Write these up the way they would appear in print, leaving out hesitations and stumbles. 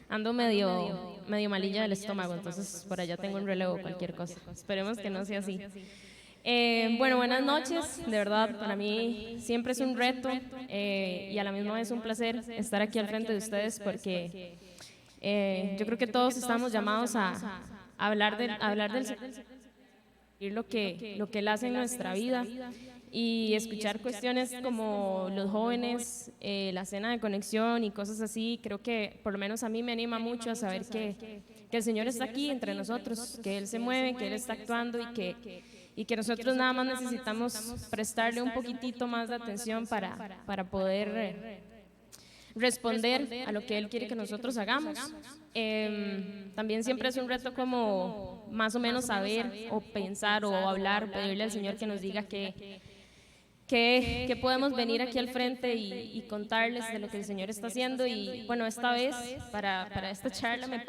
Ando medio malilla del estómago, entonces por allá tengo un relevo, cualquier cosa. Esperemos que no sea así. Bueno, buenas noches. De verdad, para mí siempre es un reto y a la misma vez un placer estar aquí al frente de ustedes porque yo creo que todos estamos llamados a hablar del Señor, lo que Él hace en nuestra vida y escuchar cuestiones como los jóvenes, la cena de conexión y cosas así. Creo que por lo menos a mí me anima mucho a saber que el Señor está aquí entre nosotros, que Él se mueve, que Él está actuando y que nosotros nada más necesitamos prestarle un poquitito más de atención para poder responder a lo que Él quiere que nosotros hagamos. También siempre es un reto como más o menos saber o pensar o hablar, pedirle al Señor que nos diga que podemos venir aquí al frente y contarles de lo que el Señor está haciendo. Y bueno, esta vez para esta charla me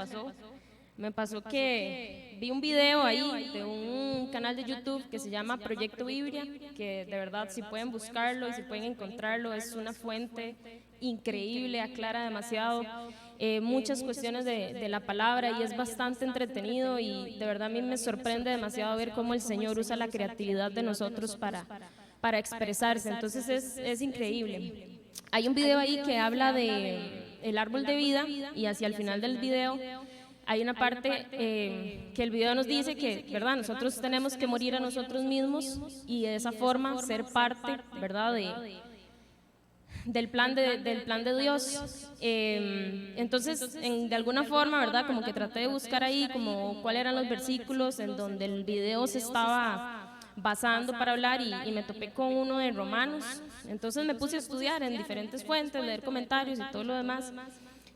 pasó que vi un video ahí de un canal de YouTube que se llama Proyecto Biblia, que de verdad si pueden buscarlo y si pueden encontrarlo, es una fuente increíble, aclara demasiado muchas cuestiones de la palabra y es bastante entretenido y de verdad a mí me sorprende demasiado ver cómo el Señor usa la creatividad de nosotros para expresarse, entonces es increíble. Hay un video ahí que habla de el árbol de vida y hacia el final del video hay una parte que el video nos dice que, ¿verdad? Nosotros tenemos que morir a nosotros mismos y de esa forma ser parte, ¿verdad? Del plan de Dios. Entonces, de alguna forma, ¿verdad? Como que traté de buscar ahí como cuáles eran los versículos en donde el video se estaba basando para hablar y me topé con uno de Romanos. Entonces me puse a estudiar en diferentes fuentes, leer comentarios y todo lo demás.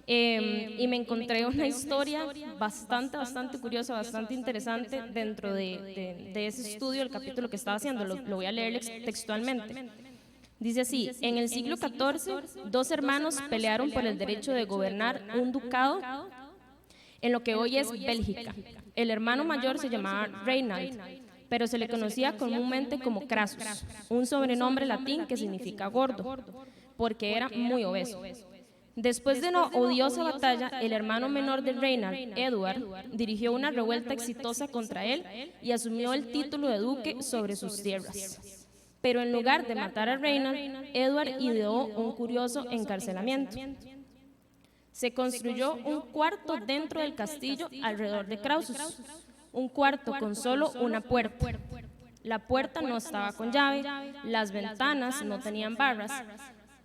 Y me encontré una historia bastante curiosa, bastante interesante dentro de ese estudio, el capítulo que estaba haciendo. Lo voy a leer textualmente. Dice así: en el siglo XIV, dos hermanos pelearon por el derecho de gobernar un ducado en lo que hoy es Bélgica. El hermano mayor se llamaba Reinald, pero se le conocía comúnmente como Crassus, un sobrenombre latín que significa gordo, porque era muy obeso. Después de una odiosa batalla, el hermano menor de Reinald, Edward, dirigió una revuelta exitosa contra él y asumió el título de duque sobre sus tierras. Pero en lugar de matar a Reinald, Edward ideó un curioso encarcelamiento. Se construyó un cuarto dentro del castillo alrededor de Crassus, un cuarto con solo una puerta. La puerta no estaba con llave, las ventanas no tenían barras,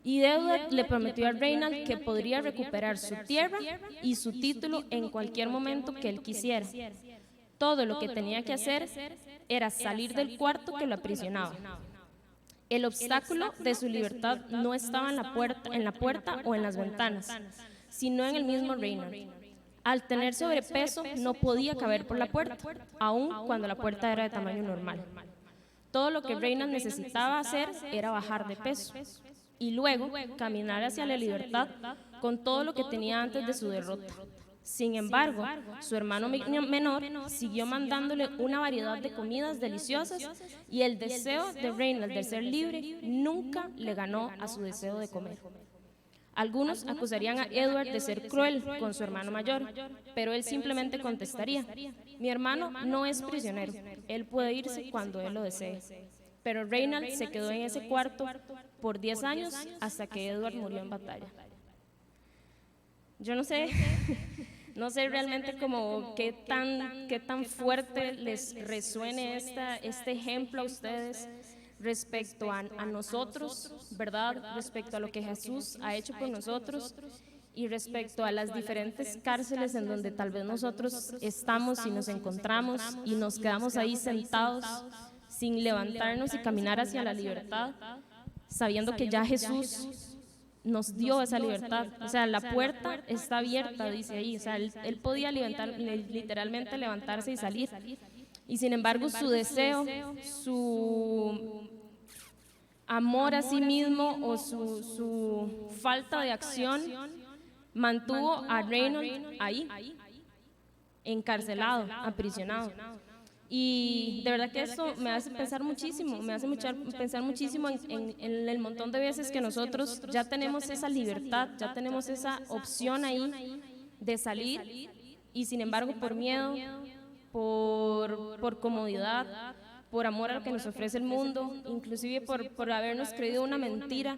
y Edward le prometió a Reinald que podría recuperar su tierra y su título en cualquier momento que él quisiera. Todo lo que tenía que hacer era salir del cuarto que lo aprisionaba. El obstáculo de su libertad no estaba en la puerta o en las ventanas, sino en el mismo Reinald. Al tener sobrepeso, no podía caber por la puerta, aun cuando la puerta era de tamaño normal. Todo lo que Reinald necesitaba hacer era bajar de peso y luego caminar hacia la libertad con todo lo que tenía antes de su derrota. Sin embargo, su hermano menor siguió mandándole una variedad de comidas deliciosas y el deseo de Reinald de ser libre nunca le ganó a su deseo de comer. Algunos acusarían a Edward de ser cruel con su hermano mayor, pero él simplemente contestaría: mi hermano no es prisionero, él puede irse cuando él lo desee. Pero Reinald se quedó en ese cuarto por 10 años hasta que Edward murió en batalla. Yo no sé, no sé realmente como qué tan fuerte les resuene este ejemplo a ustedes respecto a nosotros, ¿verdad? Respecto a lo que Jesús ha hecho por nosotros y respecto a las diferentes cárceles en donde tal vez nosotros estamos y nos encontramos y nos quedamos ahí sentados sin levantarnos y caminar hacia la libertad, sabiendo que ya Jesús nos dio esa libertad. O sea, la puerta está abierta, dice ahí. O sea, él podía literalmente levantarse y salir. Y sin embargo, su deseo, su amor a sí mismo o su falta de acción mantuvo a Reinhold ahí, encarcelado, aprisionado. Y de verdad que eso me hace pensar muchísimo, pensar muchísimo en el montón de veces que nosotros ya tenemos esa libertad, ya tenemos esa opción ahí de salir y sin embargo por miedo, por comodidad, por amor a lo que nos ofrece el mundo, inclusive por habernos creído una mentira,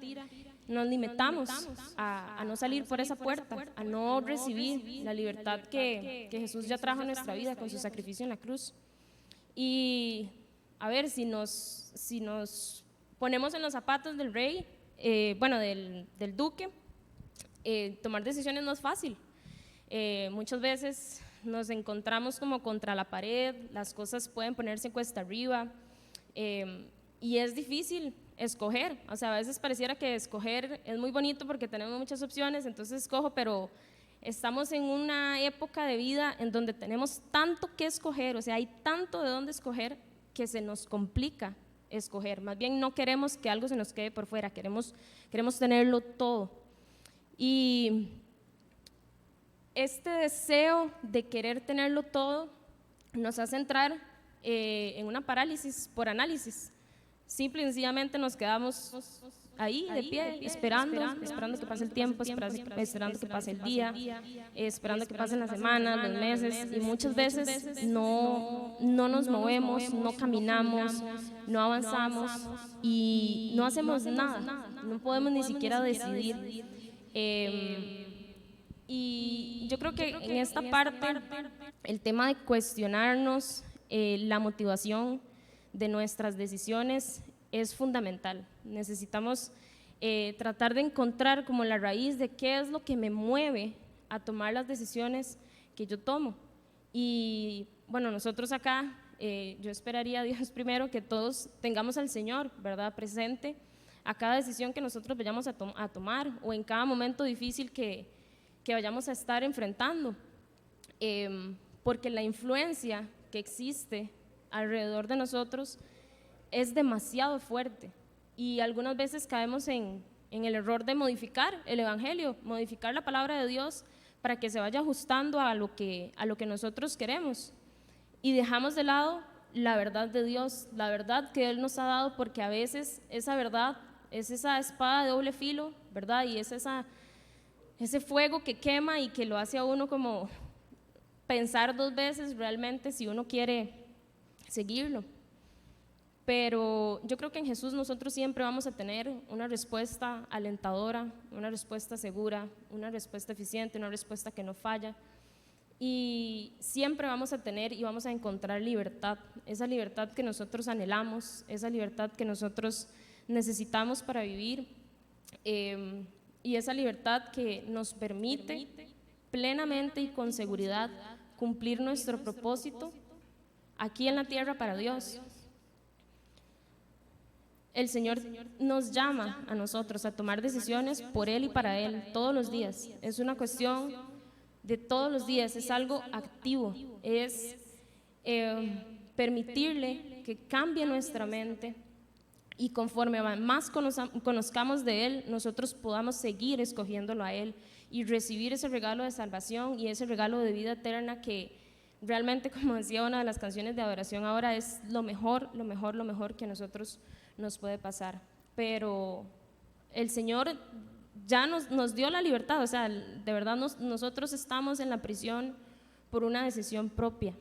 nos limitamos a no salir por esa puerta, a no recibir la libertad que Jesús ya trajo a nuestra vida con su sacrificio en la cruz. Y a ver, si nos ponemos en los zapatos del rey, del duque, tomar decisiones no es fácil. Muchas veces nos encontramos como contra la pared, las cosas pueden ponerse cuesta arriba, y es difícil escoger. O sea, a veces pareciera que escoger es muy bonito porque tenemos muchas opciones, entonces escojo, pero estamos en una época de vida en donde tenemos tanto que escoger, o sea, hay tanto de dónde escoger que se nos complica escoger. Más bien no queremos que algo se nos quede por fuera, queremos tenerlo todo. Y este deseo de querer tenerlo todo nos hace entrar en una parálisis por análisis. Simple y sencillamente nos quedamos ahí de pie, esperando que pase el tiempo, esperando que pase el día, esperando que pasen las semanas, los meses, y muchas veces no nos movemos, no caminamos, no avanzamos y no hacemos nada, no podemos ni siquiera decidir. Y yo creo que en esta parte el tema de cuestionarnos la motivación de nuestras decisiones es fundamental. Necesitamos tratar de encontrar como la raíz de qué es lo que me mueve a tomar las decisiones que yo tomo. Y bueno, nosotros acá, yo esperaría a Dios primero que todos tengamos al Señor, ¿verdad?, presente a cada decisión que nosotros vayamos a tomar, o en cada momento difícil que vayamos a estar enfrentando, porque la influencia que existe alrededor de nosotros es demasiado fuerte, y algunas veces caemos en el error de modificar el evangelio, modificar la palabra de Dios para que se vaya ajustando a lo que nosotros queremos, y dejamos de lado la verdad de Dios, la verdad que Él nos ha dado, porque a veces esa verdad es esa espada de doble filo, ¿verdad?, y es ese fuego que quema y que lo hace a uno como pensar dos veces realmente si uno quiere seguirlo. Pero yo creo que en Jesús nosotros siempre vamos a tener una respuesta alentadora, una respuesta segura, una respuesta eficiente, una respuesta que no falla, y siempre vamos a tener y vamos a encontrar libertad, esa libertad que nosotros anhelamos, esa libertad que nosotros necesitamos para vivir, y esa libertad que nos permite plenamente y con seguridad cumplir nuestro propósito aquí en la tierra para Dios. El Señor nos llama a nosotros a tomar decisiones por Él y para Él todos los días. Es una cuestión de todos los días, es algo activo, es permitirle que cambie nuestra mente, y conforme más conozcamos de Él, nosotros podamos seguir escogiéndolo a Él y recibir ese regalo de salvación y ese regalo de vida eterna que realmente, como decía una de las canciones de adoración ahora, es lo mejor que a nosotros nos puede pasar. Pero el Señor ya nos dio la libertad, o sea, de verdad nosotros estamos en la prisión por una decisión propia,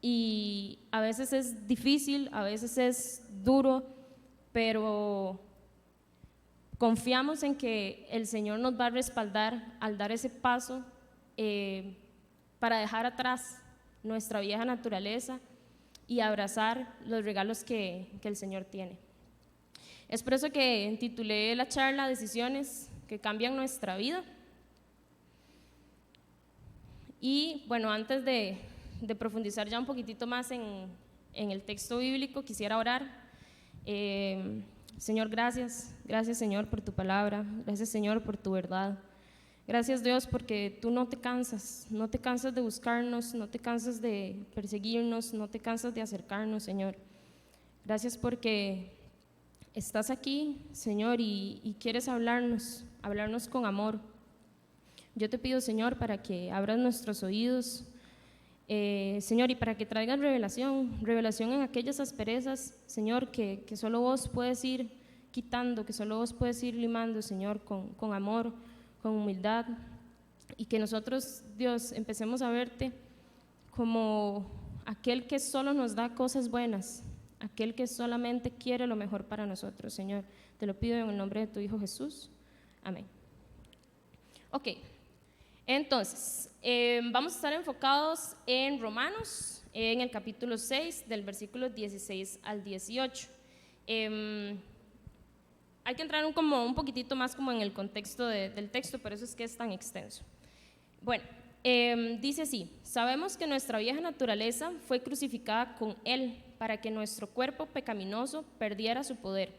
y a veces es difícil, a veces es duro, pero confiamos en que el Señor nos va a respaldar al dar ese paso para dejar atrás nuestra vieja naturaleza y abrazar los regalos que el Señor tiene. Es por eso que titulé la charla Decisiones que cambian nuestra vida. Y bueno, antes de profundizar ya un poquitito más en el texto bíblico, quisiera orar. Señor, gracias Señor por tu palabra, gracias Señor por tu verdad, gracias Dios porque tú no te cansas de buscarnos, no te cansas de perseguirnos, no te cansas de acercarnos, Señor. Gracias porque estás aquí, Señor, y quieres hablarnos con amor. Yo te pido, Señor, para que abras nuestros oídos, Señor, y para que traigan revelación en aquellas asperezas, Señor, que solo vos puedes ir quitando, que solo vos puedes ir limando, Señor, con amor, con humildad, y que nosotros, Dios, empecemos a verte como aquel que solo nos da cosas buenas, aquel que solamente quiere lo mejor para nosotros, Señor. Te lo pido en el nombre de tu Hijo Jesús. Amén. Ok, entonces, vamos a estar enfocados en Romanos, en el capítulo 6, del versículo 16 al 18. Hay que entrar como un poquitito más como en el contexto del texto, por eso es que es tan extenso. Bueno, dice así: sabemos que nuestra vieja naturaleza fue crucificada con Él para que nuestro cuerpo pecaminoso perdiera su poder,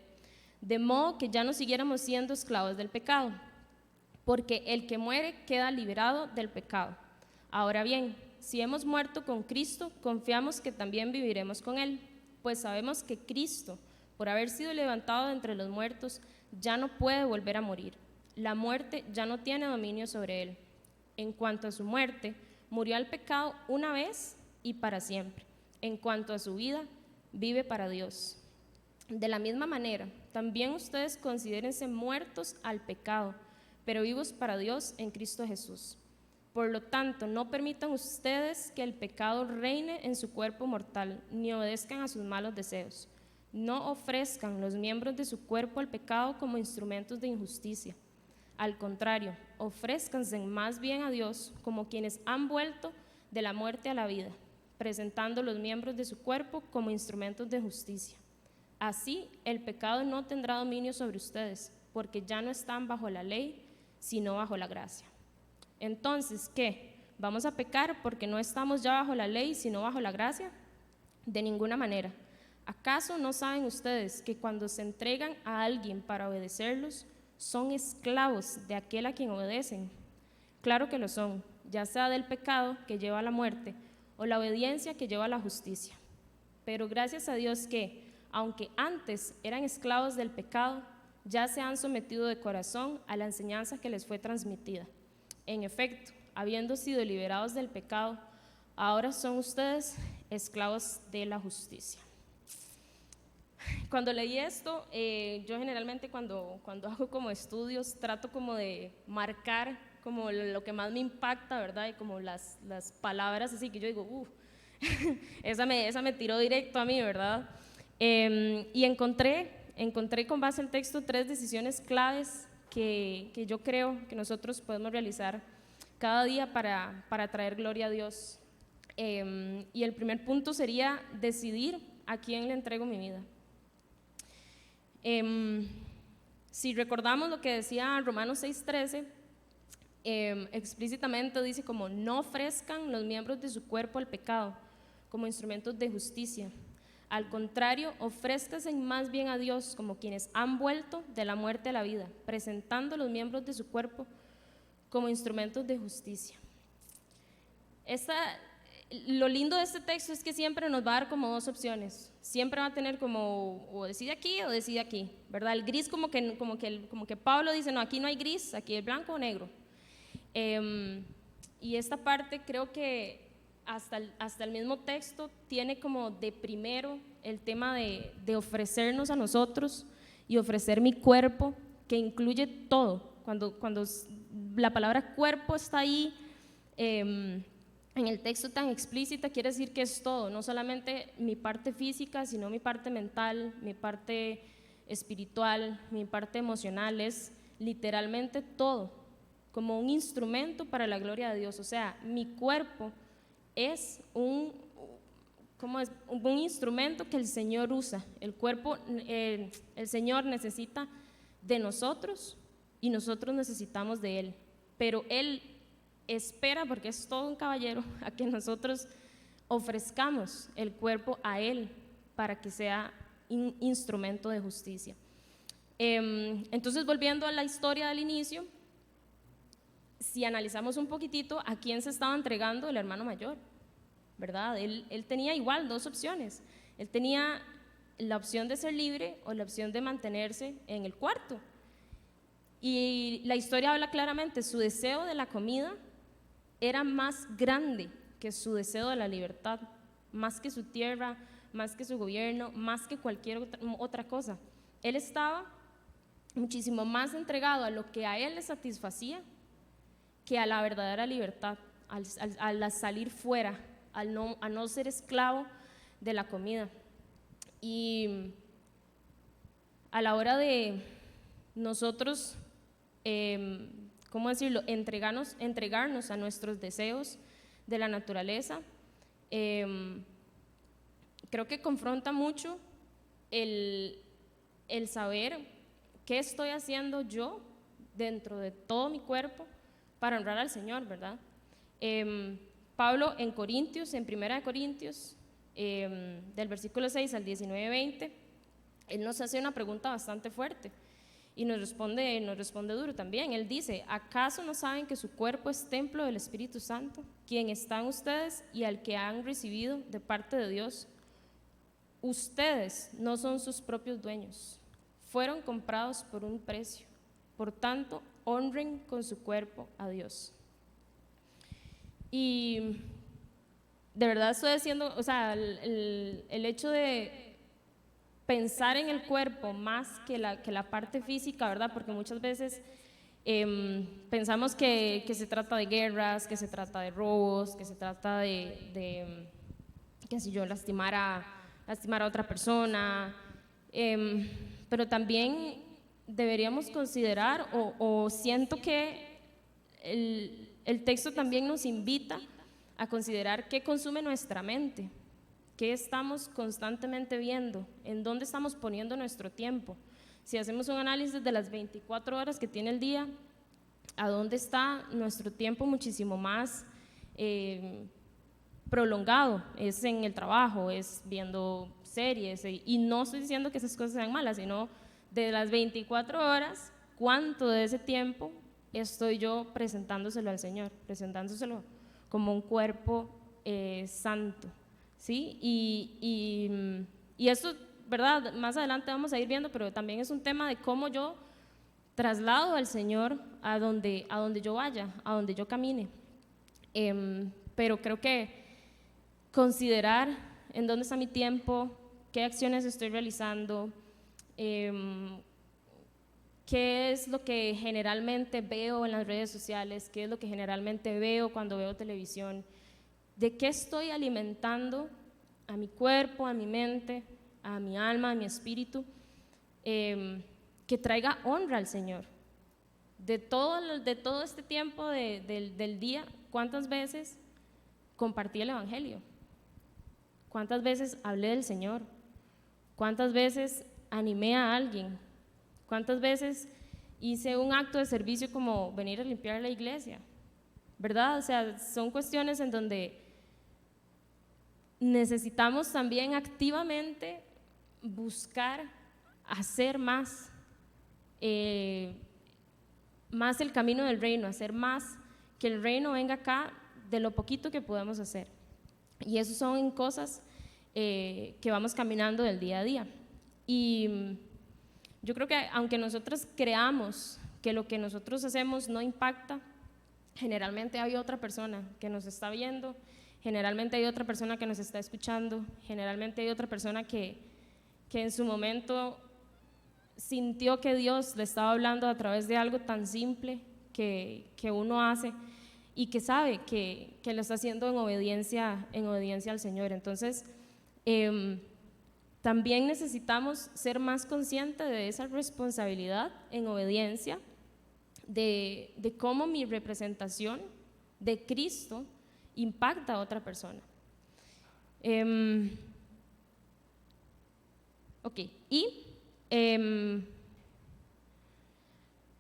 de modo que ya no siguiéramos siendo esclavos del pecado, porque el que muere queda liberado del pecado. Ahora bien, si hemos muerto con Cristo, confiamos que también viviremos con Él, pues sabemos que Cristo, por haber sido levantado de entre los muertos, ya no puede volver a morir. La muerte ya no tiene dominio sobre Él. En cuanto a su muerte, murió al pecado una vez y para siempre. En cuanto a su vida, vive para Dios. De la misma manera, también ustedes considérense muertos al pecado, pero vivos para Dios en Cristo Jesús. Por lo tanto, no permitan ustedes que el pecado reine en su cuerpo mortal, ni obedezcan a sus malos deseos. No ofrezcan los miembros de su cuerpo al pecado como instrumentos de injusticia. Al contrario, ofrézcanse más bien a Dios como quienes han vuelto de la muerte a la vida, presentando los miembros de su cuerpo como instrumentos de justicia. Así, el pecado no tendrá dominio sobre ustedes, porque ya no están bajo la ley, sino bajo la gracia. Entonces, ¿qué? ¿Vamos a pecar porque no estamos ya bajo la ley, sino bajo la gracia? De ninguna manera. ¿Acaso no saben ustedes que cuando se entregan a alguien para obedecerlos, son esclavos de aquel a quien obedecen? Claro que lo son, ya sea del pecado que lleva a la muerte o la obediencia que lleva a la justicia. Pero gracias a Dios que, aunque antes eran esclavos del pecado, ya se han sometido de corazón a la enseñanza que les fue transmitida. En efecto, habiendo sido liberados del pecado, ahora son ustedes esclavos de la justicia. Cuando leí esto, yo generalmente cuando hago como estudios trato como de marcar como lo que más me impacta, ¿verdad? Y como las palabras así que yo digo, esa me tiró directo a mí, ¿verdad? Y encontré con base al texto 3 decisiones claves que yo creo que nosotros podemos realizar cada día para traer gloria a Dios. Y el primer punto sería decidir a quién le entrego mi vida. Si recordamos lo que decía Romanos 6:13, explícitamente dice como no ofrezcan los miembros de su cuerpo al pecado como instrumentos de justicia. Al contrario, ofrézcanse más bien a Dios como quienes han vuelto de la muerte a la vida, presentando los miembros de su cuerpo como instrumentos de justicia. Lo lindo de este texto es que siempre nos va a dar como dos opciones. Siempre va a tener como o decide aquí o decide aquí, ¿verdad? El gris como que Pablo dice, no, aquí no hay gris, aquí es blanco o negro. Y esta parte creo que hasta el mismo texto tiene como de primero el tema de ofrecernos a nosotros y ofrecer mi cuerpo, que incluye todo. Cuando la palabra cuerpo está ahí en el texto tan explícita, quiere decir que es todo, no solamente mi parte física, sino mi parte mental, mi parte espiritual, mi parte emocional, es literalmente todo, como un instrumento para la gloria de Dios. O sea, mi cuerpo es un instrumento que el Señor usa. El cuerpo, el Señor necesita de nosotros y nosotros necesitamos de Él, pero Él espera, porque es todo un caballero, a que nosotros ofrezcamos el cuerpo a Él para que sea instrumento de justicia. Entonces, volviendo a la historia del inicio, si analizamos un poquitito, ¿a quién se estaba entregando el hermano mayor? ¿Verdad? Él tenía igual dos opciones. Él tenía la opción de ser libre o la opción de mantenerse en el cuarto. Y la historia habla claramente, su deseo de la comida era más grande que su deseo de la libertad, más que su tierra, más que su gobierno, más que cualquier otra cosa. Él estaba muchísimo más entregado a lo que a él le satisfacía que a la verdadera libertad, al salir fuera, a no ser esclavo de la comida. Y a la hora de nosotros, ¿cómo decirlo?, entregarnos a nuestros deseos de la naturaleza, creo que confronta mucho el saber qué estoy haciendo yo dentro de todo mi cuerpo para honrar al Señor, ¿verdad? Pablo en Corintios, en 1 Corintios, del versículo 6 al 19-20, él nos hace una pregunta bastante fuerte y nos responde duro también. Él dice: ¿acaso no saben que su cuerpo es templo del Espíritu Santo, quien está en ustedes y al que han recibido de parte de Dios? Ustedes no son sus propios dueños, fueron comprados por un precio. Por tanto, honren con su cuerpo a Dios. Y de verdad estoy diciendo, o sea, el hecho de pensar en el cuerpo más que la parte física, ¿verdad? Porque muchas veces pensamos que se trata de guerras, que se trata de robos, que se trata de que si yo lastimar a otra persona, pero también deberíamos considerar, o siento que el texto también nos invita a considerar qué consume nuestra mente, qué estamos constantemente viendo, en dónde estamos poniendo nuestro tiempo. Si hacemos un análisis de las 24 horas que tiene el día, ¿a dónde está nuestro tiempo muchísimo más prolongado? Es en el trabajo, es viendo series, y no estoy diciendo que esas cosas sean malas, sino de las 24 horas, ¿cuánto de ese tiempo estoy yo presentándoselo al Señor, presentándoselo como un cuerpo santo? ¿Sí? Y esto, ¿verdad? Más adelante vamos a ir viendo, pero también es un tema de cómo yo traslado al Señor a donde yo vaya, a donde yo camine. Pero creo que considerar en dónde está mi tiempo, qué acciones estoy realizando, qué es lo que generalmente veo en las redes sociales, qué es lo que generalmente veo cuando veo televisión, de qué estoy alimentando a mi cuerpo, a mi mente, a mi alma, a mi espíritu, que traiga honra al Señor. De todo este tiempo del día, ¿cuántas veces compartí el Evangelio? ¿Cuántas veces hablé del Señor? ¿Cuántas veces animé a alguien? ¿Cuántas veces hice un acto de servicio como venir a limpiar la iglesia? ¿Verdad? O sea, son cuestiones en donde necesitamos también activamente buscar hacer más el camino del reino, hacer más, que el reino venga acá de lo poquito que podemos hacer. Y eso son cosas que vamos caminando del día a día. Y yo creo que aunque nosotros creamos que lo que nosotros hacemos no impacta, generalmente hay otra persona que nos está viendo, generalmente hay otra persona que nos está escuchando, generalmente hay otra persona que en su momento sintió que Dios le estaba hablando a través de algo tan simple que uno hace y que sabe que lo está haciendo en obediencia al Señor. Entonces, también necesitamos ser más conscientes de esa responsabilidad en obediencia, de cómo mi representación de Cristo impacta a otra persona. Ok, y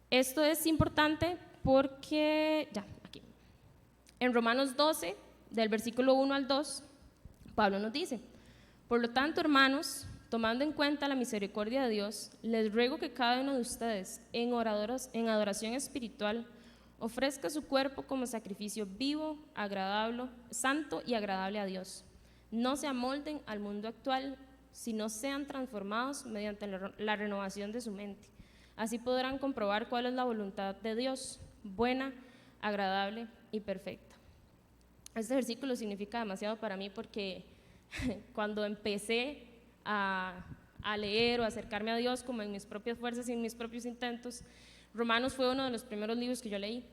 esto es importante porque, ya, aquí, en Romanos 12, del versículo 1 al 2, Pablo nos dice: por lo tanto, hermanos, tomando en cuenta la misericordia de Dios, les ruego que cada uno de ustedes, en adoración espiritual, ofrezca su cuerpo como sacrificio vivo, agradable, santo y agradable a Dios. No se amolden al mundo actual, sino sean transformados mediante la renovación de su mente. Así podrán comprobar cuál es la voluntad de Dios, buena, agradable y perfecta. Este versículo significa demasiado para mí porque cuando empecé a leer o a acercarme a Dios como en mis propias fuerzas y en mis propios intentos, Romanos fue uno de los primeros libros que yo leí.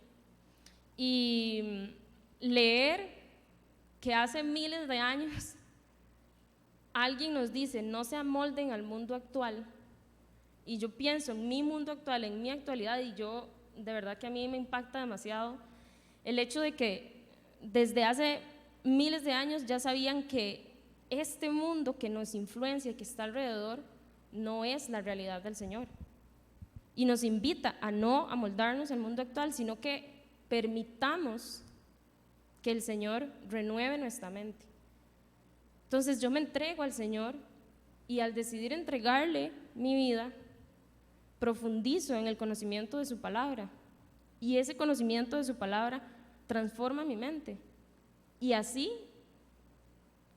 Y leer que hace miles de años alguien nos dice no se amolden al mundo actual, y yo pienso en mi mundo actual, en mi actualidad, y yo de verdad que a mí me impacta demasiado el hecho de que desde hace miles de años ya sabían que este mundo que nos influencia, que está alrededor, no es la realidad del Señor, y nos invita a no amoldarnos al mundo actual, sino que permitamos que el Señor renueve nuestra mente. Entonces yo me entrego al Señor, y al decidir entregarle mi vida, profundizo en el conocimiento de su palabra, y ese conocimiento de su palabra transforma mi mente, y así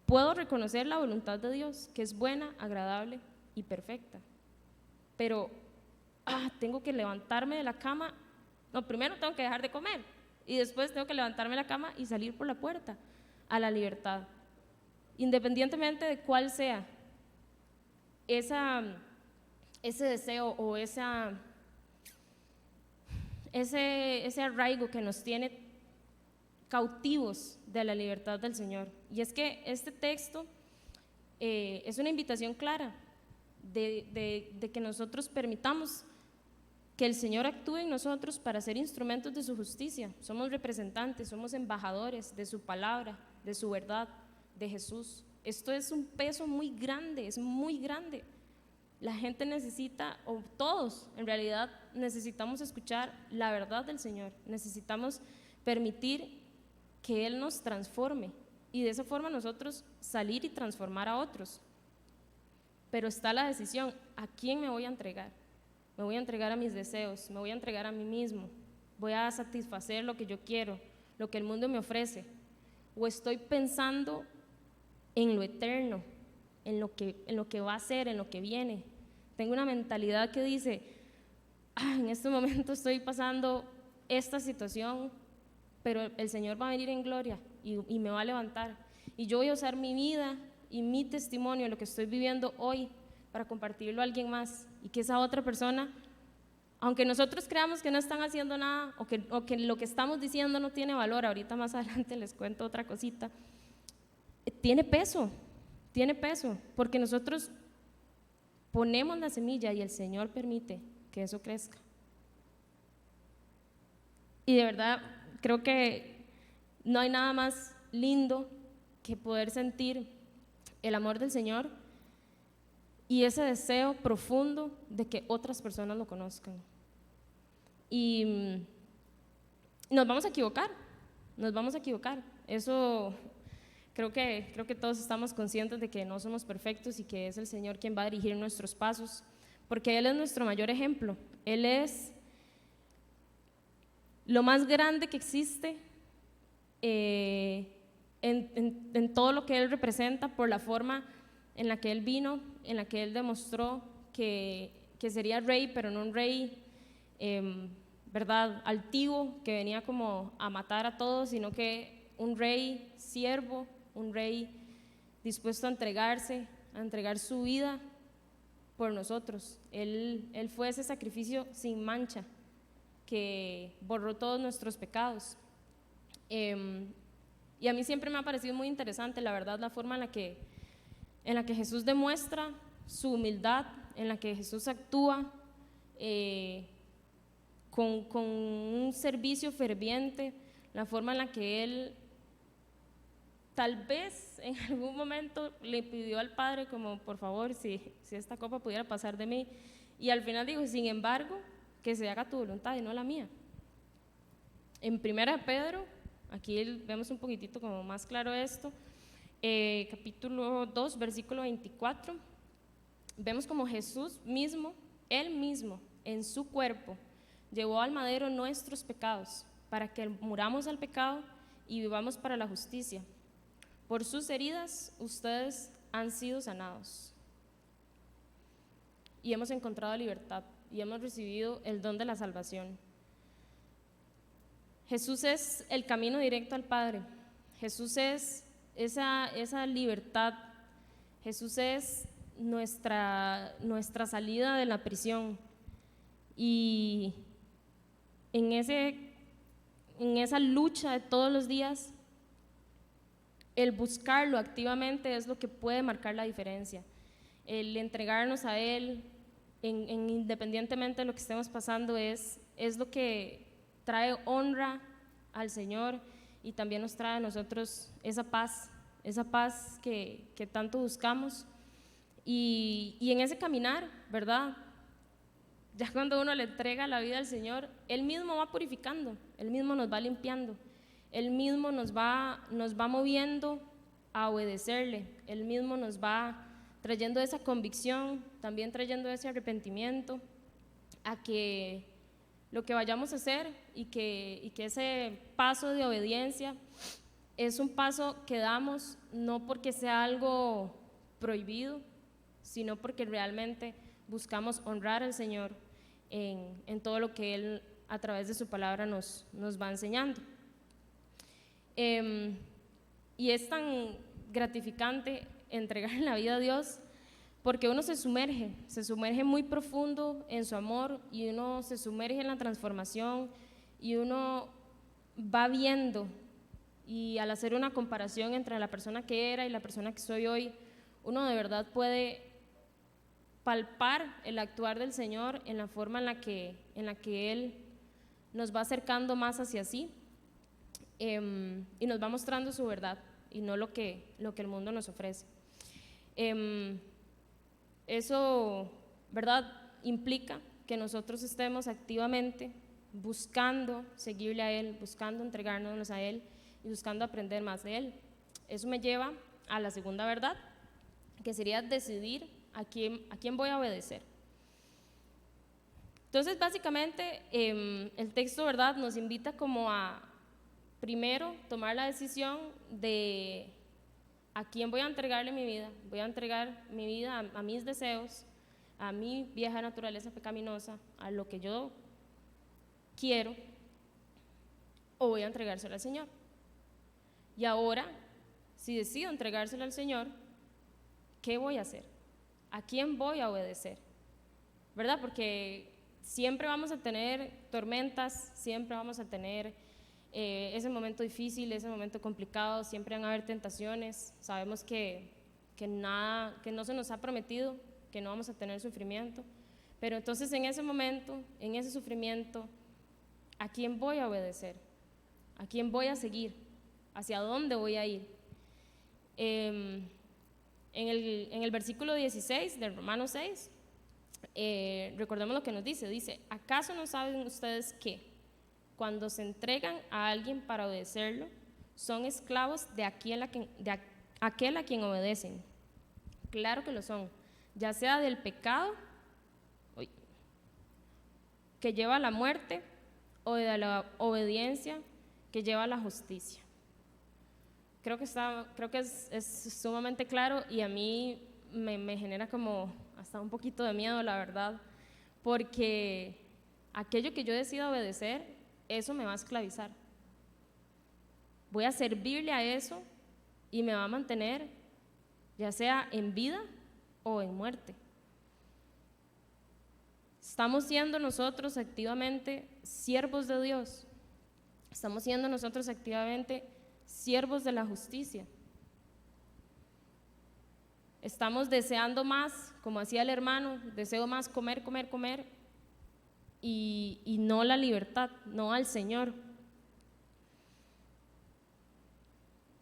puedo reconocer la voluntad de Dios, que es buena, agradable y perfecta. Pero tengo que levantarme de la cama. No, primero tengo que dejar de comer, y después tengo que levantarme de la cama y salir por la puerta a la libertad, independientemente de cuál sea ese deseo o ese arraigo que nos tiene cautivos de la libertad del Señor. Y es que este texto es una invitación clara de que nosotros permitamos que el Señor actúe en nosotros para ser instrumentos de su justicia. Somos representantes, somos embajadores de su palabra, de su verdad, de Jesús. Esto es un peso muy grande, es muy grande. La gente necesita, o todos en realidad necesitamos escuchar la verdad del Señor, necesitamos permitir que Él nos transforme, y de esa forma nosotros salir y transformar a otros. Pero está la decisión: ¿a quién me voy a entregar? Me voy a entregar a mis deseos, me voy a entregar a mí mismo, voy a satisfacer lo que yo quiero, lo que el mundo me ofrece, o estoy pensando en lo eterno, en lo que va a ser, en lo que viene. Tengo una mentalidad que dice, en este momento estoy pasando esta situación, pero el Señor va a venir en gloria y me va a levantar, y yo voy a usar mi vida y mi testimonio, lo que estoy viviendo hoy, para compartirlo a alguien más, y que esa otra persona, aunque nosotros creamos que no están haciendo nada, o que lo que estamos diciendo no tiene valor, ahorita más adelante les cuento otra cosita, tiene peso, porque nosotros ponemos la semilla y el Señor permite que eso crezca. Y de verdad creo que no hay nada más lindo que poder sentir el amor del Señor y ese deseo profundo de que otras personas lo conozcan. Y nos vamos a equivocar, eso creo que todos estamos conscientes de que no somos perfectos y que es el Señor quien va a dirigir nuestros pasos, porque Él es nuestro mayor ejemplo. Él es lo más grande que existe en todo lo que Él representa, por la forma en la que Él vino, en la que Él demostró que sería rey, pero no un rey ¿verdad?, altivo, que venía como a matar a todos, sino que un rey siervo, un rey dispuesto a entregar su vida por nosotros. Él fue ese sacrificio sin mancha que borró todos nuestros pecados. Y a mí siempre me ha parecido muy interesante, la verdad, la forma en la que Jesús demuestra su humildad, en la que Jesús actúa con un servicio ferviente, la forma en la que Él tal vez en algún momento le pidió al Padre como, por favor, si esta copa pudiera pasar de mí, y al final dijo, sin embargo, que se haga tu voluntad y no la mía. En 1 Pedro, aquí vemos un poquitito como más claro esto, capítulo 2, versículo 24, vemos como Jesús mismo, Él mismo, en su cuerpo, llevó al madero nuestros pecados, para que muramos al pecado y vivamos para la justicia. Por sus heridas ustedes han sido sanados. Y hemos encontrado libertad y hemos recibido el don de la salvación. Jesús es el camino directo al Padre. Jesús es esa libertad. Jesús es nuestra salida de la prisión. Y en esa lucha de todos los días, el buscarlo activamente es lo que puede marcar la diferencia. El entregarnos a Él, independientemente de lo que estemos pasando, es lo que trae honra al Señor y también nos trae a nosotros esa paz que tanto buscamos. Y en ese caminar, ¿verdad? Ya cuando uno le entrega la vida al Señor, Él mismo va purificando, Él mismo nos va limpiando, Él mismo nos va moviendo a obedecerle, Él mismo nos va trayendo esa convicción, también trayendo ese arrepentimiento, a que lo que vayamos a hacer y que ese paso de obediencia es un paso que damos no porque sea algo prohibido, sino porque realmente buscamos honrar al Señor en todo lo que Él a través de su palabra nos va enseñando. Y es tan gratificante entregar la vida a Dios porque uno se sumerge muy profundo en su amor y uno se sumerge en la transformación y uno va viendo, y al hacer una comparación entre la persona que era y la persona que soy hoy, uno de verdad puede palpar el actuar del Señor en la forma en la que Él nos va acercando más hacia sí, y nos va mostrando su verdad y no lo que el mundo nos ofrece. Eso, ¿verdad?, implica que nosotros estemos activamente buscando seguirle a Él, buscando entregárnoslos a Él y buscando aprender más de Él. Eso me lleva a la segunda verdad, que sería decidir a quién voy a obedecer. Entonces, básicamente, el texto, ¿verdad?, nos invita como a, primero, tomar la decisión de a quién voy a entregarle mi vida. Voy a entregar mi vida a mis deseos, a mi vieja naturaleza pecaminosa, a lo que yo quiero, o voy a entregárselo al Señor. Y ahora, si decido entregárselo al Señor, ¿qué voy a hacer? ¿A quién voy a obedecer? ¿Verdad? Porque siempre vamos a tener tormentas, siempre vamos a tener ese momento difícil, ese momento complicado, siempre van a haber tentaciones. Sabemos que no se nos ha prometido que no vamos a tener sufrimiento, pero entonces en ese momento, en ese sufrimiento, ¿a quién voy a obedecer? ¿A quién voy a seguir? ¿Hacia dónde voy a ir? En el versículo 16 de Romanos 6, recordemos lo que nos dice, ¿acaso no saben ustedes que cuando se entregan a alguien para obedecerlo, son esclavos de aquel a quien obedecen? Claro que lo son, ya sea del pecado que lleva a la muerte o de la obediencia que lleva a la justicia. Creo que es sumamente claro, y a mí me genera como hasta un poquito de miedo, la verdad, porque aquello que yo decida obedecer, eso me va a esclavizar. Voy a servirle a eso y me va a mantener ya sea en vida o en muerte. Estamos siendo nosotros activamente siervos de Dios. Estamos siendo nosotros activamente siervos de la justicia. Estamos deseando más, como hacía el hermano, deseo más comer, y no la libertad, no al Señor.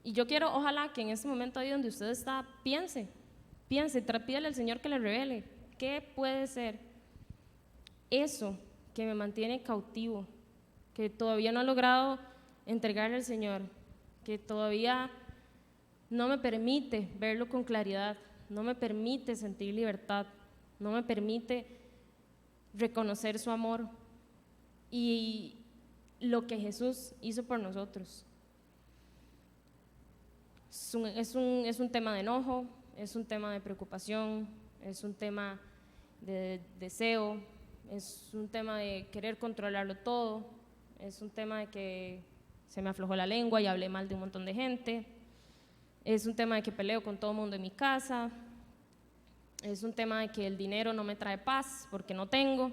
Y yo quiero, ojalá que en este momento ahí donde usted está, piense, pídale al Señor que le revele qué puede ser eso que me mantiene cautivo, que todavía no he logrado entregarle al Señor, que todavía no me permite verlo con claridad, no me permite sentir libertad, no me permite reconocer su amor y lo que Jesús hizo por nosotros. Es un tema de enojo, es un tema de preocupación, es un tema de deseo, es un tema de querer controlarlo todo, es un tema de que se me aflojó la lengua y hablé mal de un montón de gente. Es un tema de que peleo con todo el mundo en mi casa. Es un tema de que el dinero no me trae paz porque no tengo.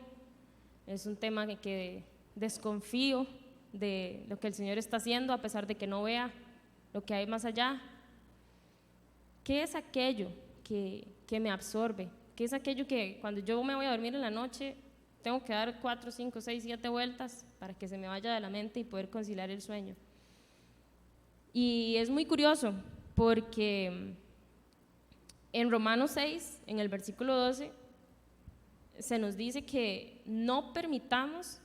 Es un tema de que desconfío de lo que el Señor está haciendo a pesar de que no vea lo que hay más allá. ¿Qué es aquello que me absorbe? ¿Qué es aquello que cuando yo me voy a dormir en la noche tengo que dar 4, 5, 6, 7 vueltas para que se me vaya de la mente y poder conciliar el sueño? Y es muy curioso porque en Romanos 6, en el versículo 12, se nos dice que no permitamos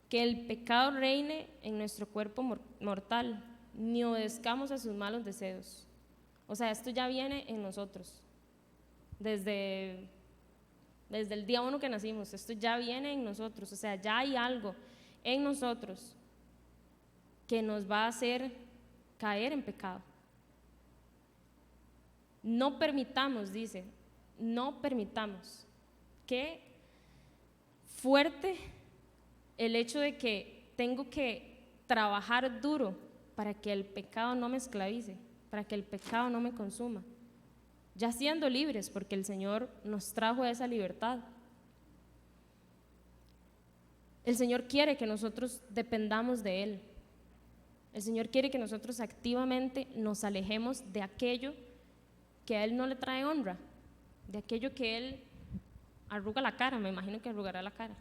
que el pecado reine en nuestro cuerpo mortal, ni obedezcamos a sus malos deseos. O sea, esto ya viene en nosotros, desde el día 1 que nacimos, esto ya viene en nosotros, o sea, ya hay algo en nosotros que nos va a hacer caer en pecado. No permitamos, dice, no permitamos. Qué fuerte el hecho de que tengo que trabajar duro para que el pecado no me esclavice, para que el pecado no me consuma, ya siendo libres, porque el Señor nos trajo esa libertad. El Señor quiere que nosotros dependamos de Él. El Señor quiere que nosotros activamente nos alejemos de aquello que a Él no le trae honra, de aquello que Él arruga la cara, me imagino que arrugará la cara.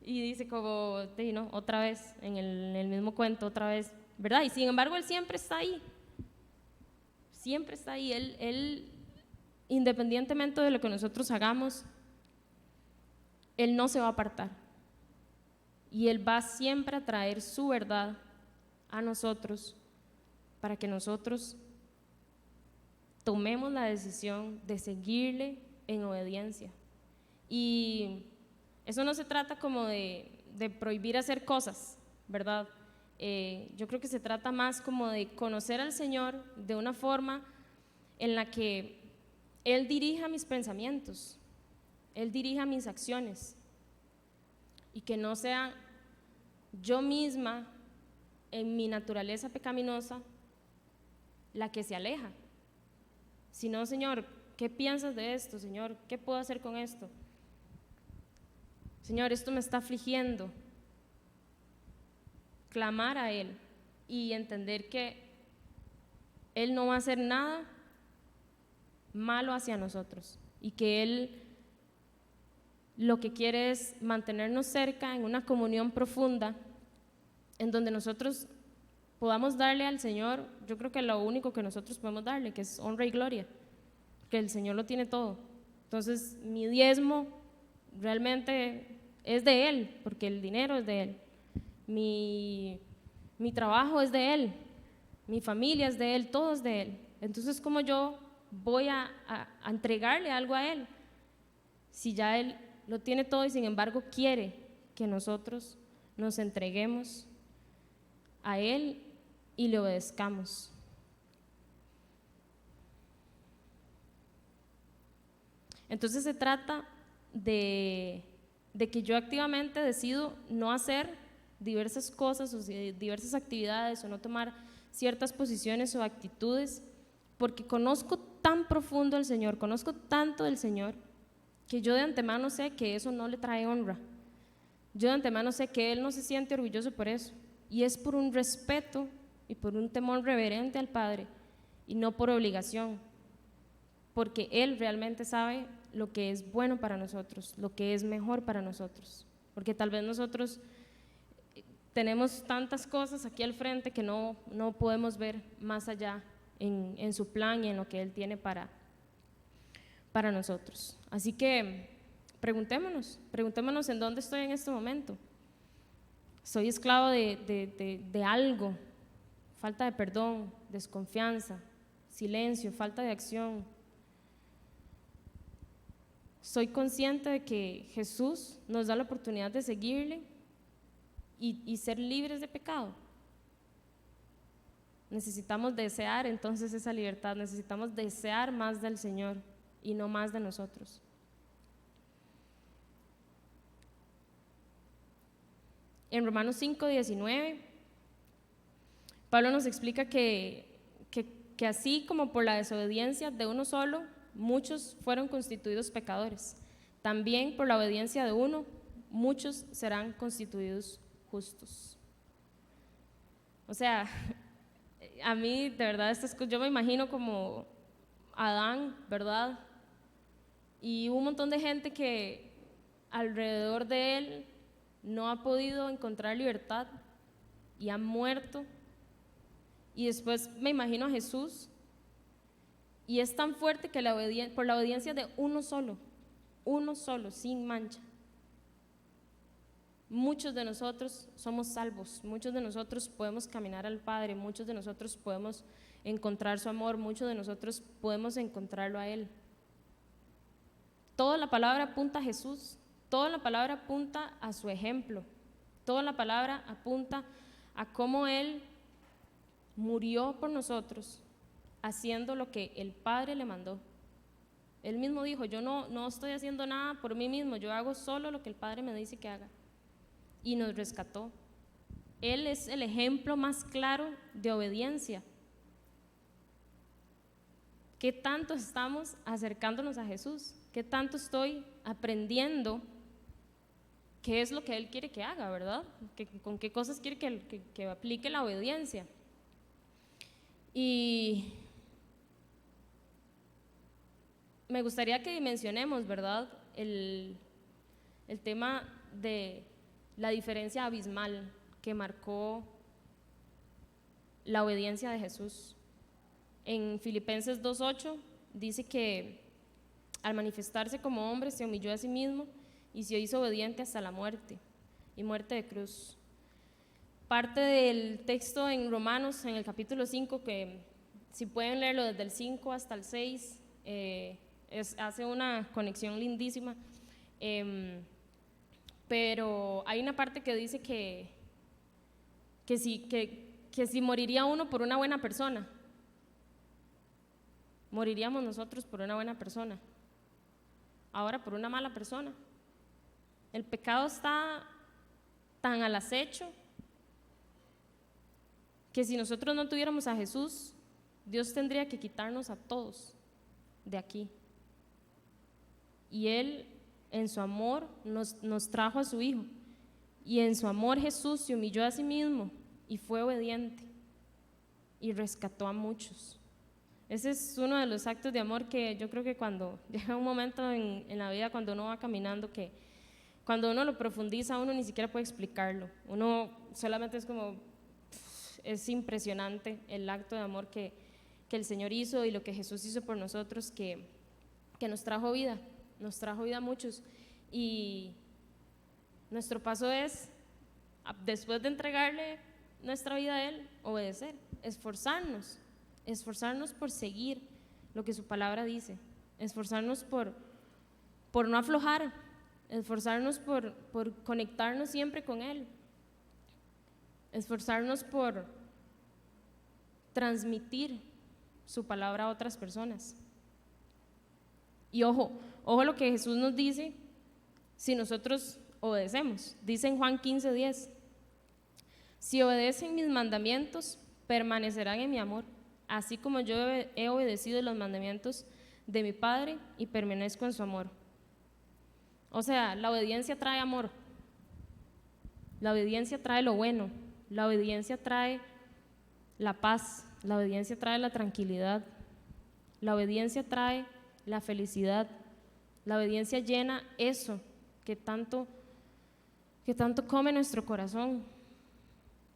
Y dice como, no, otra vez, en el mismo cuento, otra vez, ¿verdad? Y sin embargo Él siempre está ahí. Siempre está ahí, él, independientemente de lo que nosotros hagamos, Él no se va a apartar. Y Él va siempre a traer su verdad a nosotros para que nosotros tomemos la decisión de seguirle en obediencia. Y eso no se trata como de prohibir hacer cosas, ¿verdad? Yo creo que se trata más como de conocer al Señor de una forma en la que Él dirija mis pensamientos, Él dirija mis acciones, y que no sea yo misma en mi naturaleza pecaminosa la que se aleja, sino, Señor, ¿qué piensas de esto? Señor, ¿qué puedo hacer con esto? Señor, esto me está afligiendo. Clamar a Él y entender que Él no va a hacer nada malo hacia nosotros y que Él lo que quiere es mantenernos cerca en una comunión profunda en donde nosotros podamos darle al Señor, yo creo que lo único que nosotros podemos darle, que es honra y gloria, que el Señor lo tiene todo. Entonces mi diezmo realmente es de Él, porque el dinero es de Él. Mi trabajo es de Él, mi familia es de Él, todo es de Él. Entonces, ¿cómo yo voy a entregarle algo a Él si ya Él lo tiene todo y sin embargo quiere que nosotros nos entreguemos a Él y le obedezcamos? Entonces se trata de que yo activamente decido no hacer diversas cosas o diversas actividades o no tomar ciertas posiciones o actitudes, porque conozco tan profundo al Señor, conozco tanto del Señor, que yo de antemano sé que eso no le trae honra. Yo de antemano sé que Él no se siente orgulloso por eso, y es por un respeto y por un temor reverente al Padre, y no por obligación, porque Él realmente sabe lo que es bueno para nosotros, lo que es mejor para nosotros, porque tal vez nosotros tenemos tantas cosas aquí al frente que no podemos ver más allá en su plan y en lo que Él tiene para nosotros. Así que preguntémonos en dónde estoy en este momento. Soy esclavo de algo, falta de perdón, desconfianza, silencio, falta de acción. Soy consciente de que Jesús nos da la oportunidad de seguirle y ser libres de pecado. Necesitamos desear entonces esa libertad, necesitamos desear más del Señor y no más de nosotros. En Romanos 5:19 Pablo nos explica que así como por la desobediencia de uno solo, muchos fueron constituidos pecadores, también por la obediencia de uno, muchos serán constituidos justos. O sea, a mí de verdad yo me imagino como Adán, ¿verdad? Y un montón de gente que alrededor de él no ha podido encontrar libertad y ha muerto. Y después me imagino a Jesús, y es tan fuerte que por la obediencia de uno solo, sin mancha, muchos de nosotros somos salvos, muchos de nosotros podemos caminar al Padre, muchos de nosotros podemos encontrar su amor, muchos de nosotros podemos encontrarlo a Él. Toda la palabra apunta a Jesús, toda la palabra apunta a su ejemplo, toda la palabra apunta a cómo Él murió por nosotros, haciendo lo que el Padre le mandó. Él mismo dijo, yo no estoy haciendo nada por mí mismo, yo hago solo lo que el Padre me dice que haga. Y nos rescató. Él es el ejemplo más claro de obediencia. ¿Qué tanto estamos acercándonos a Jesús? ¿Qué tanto estoy aprendiendo qué es lo que Él quiere que haga, verdad? ¿Con qué cosas quiere que aplique la obediencia? Y me gustaría que dimensionemos, ¿verdad?, el tema de la diferencia abismal que marcó la obediencia de Jesús. En Filipenses 2:8 dice que al manifestarse como hombre se humilló a sí mismo y se hizo obediente hasta la muerte, y muerte de cruz. Parte del texto en Romanos, en el capítulo 5, que si pueden leerlo desde el 5 hasta el 6, hace una conexión lindísima, pero hay una parte que dice que si moriría uno por una buena persona, moriríamos nosotros por una buena persona, ahora por una mala persona. El pecado está tan al acecho que si nosotros no tuviéramos a Jesús, Dios tendría que quitarnos a todos de aquí. Y Él, en su amor, nos trajo a su Hijo. Y en su amor Jesús se humilló a sí mismo y fue obediente y rescató a muchos. Ese es uno de los actos de amor que yo creo que cuando llega un momento en la vida, cuando uno va caminando, que cuando uno lo profundiza, uno ni siquiera puede explicarlo. Uno solamente es como, es impresionante el acto de amor que el Señor hizo y lo que Jesús hizo por nosotros, que nos trajo vida a muchos. Y nuestro paso es, después de entregarle nuestra vida a Él, obedecer, esforzarnos por seguir lo que su palabra dice, esforzarnos por no aflojar, esforzarnos por conectarnos siempre con Él, esforzarnos por transmitir su palabra a otras personas. Y ojo lo que Jesús nos dice si nosotros obedecemos. Dice en Juan 15:10, si obedecen mis mandamientos, permanecerán en mi amor, así como yo he obedecido los mandamientos de mi Padre y permanezco en su amor. O sea, la obediencia trae amor, la obediencia trae lo bueno, la obediencia trae la paz, la obediencia trae la tranquilidad, la obediencia trae la felicidad, la obediencia llena eso que tanto come nuestro corazón.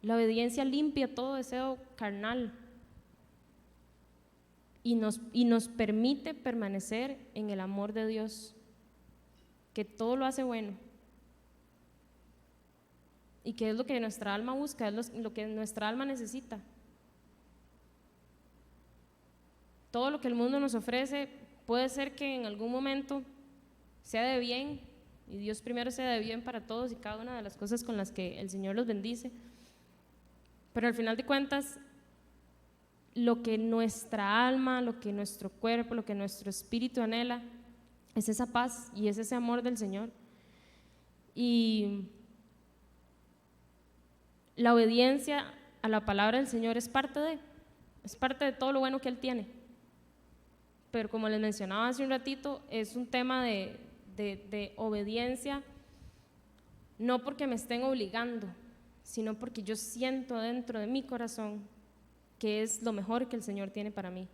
La obediencia limpia todo deseo carnal y nos permite permanecer en el amor de Dios, que todo lo hace bueno y que es lo que nuestra alma busca, es lo que nuestra alma necesita. Todo lo que el mundo nos ofrece puede ser que en algún momento sea de bien, y Dios primero sea de bien para todos y cada una de las cosas con las que el Señor los bendice, pero al final de cuentas lo que nuestra alma, lo que nuestro cuerpo, lo que nuestro espíritu anhela es esa paz y es ese amor del Señor. Y la obediencia a la palabra del Señor es parte de todo lo bueno que Él tiene. Pero como les mencionaba hace un ratito, es un tema de obediencia, no porque me estén obligando, sino porque yo siento dentro de mi corazón que es lo mejor que el Señor tiene para mí.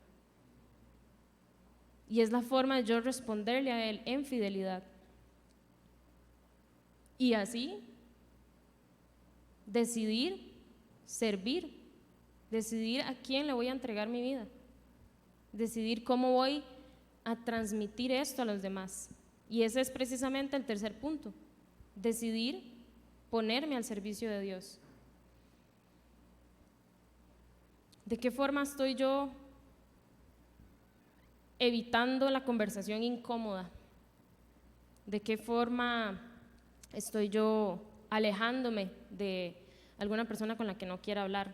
Y es la forma de yo responderle a Él en fidelidad. Y así decidir servir, decidir a quién le voy a entregar mi vida, decidir cómo voy a transmitir esto a los demás. Y ese es precisamente el tercer punto, decidir ponerme al servicio de Dios. ¿De qué forma estoy yo evitando la conversación incómoda? ¿De qué forma estoy yo alejándome de alguna persona con la que no quiera hablar?